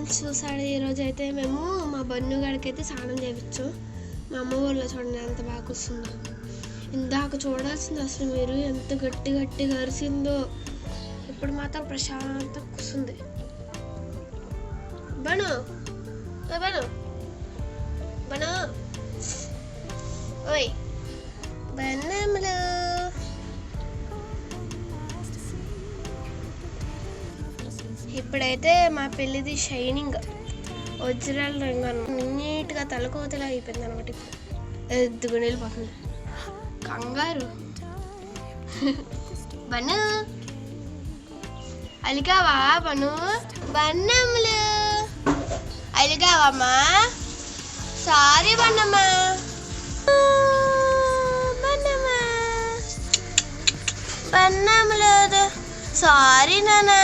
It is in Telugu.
ఫ్రెండ్స్ చూసాడు ఈరోజు అయితే మేము మా బన్ను గారికి అయితే స్నానం చేయించు. మా అమ్మ ఊళ్ళో చూడండి ఎంత బాగా కూర్చుందో. ఇందాక చూడాల్సింది అసలు మీరు ఎంత గట్టి గట్టిగా అరిసిందో. ఇప్పుడు మాత్రం ప్రశాంతంగా కూర్చుంది. బను బను బను ఓయ్ బన్నములు. ఇప్పుడైతే మా పెళ్ళిది షైనింగ్ ఒరిజినల్ రంగు నీట్గా తలకోతలా అయిపోయింది అనమాట. ఇప్పుడు ఎద్దుకుని వెళ్ళిపోతుంది కంగారు. బను అలిగావా బను? బన్నములు అలిగావమ్మా? సారీ బన్నమ్మా. బన్నమ్మా బన్నములు సారీ నానా.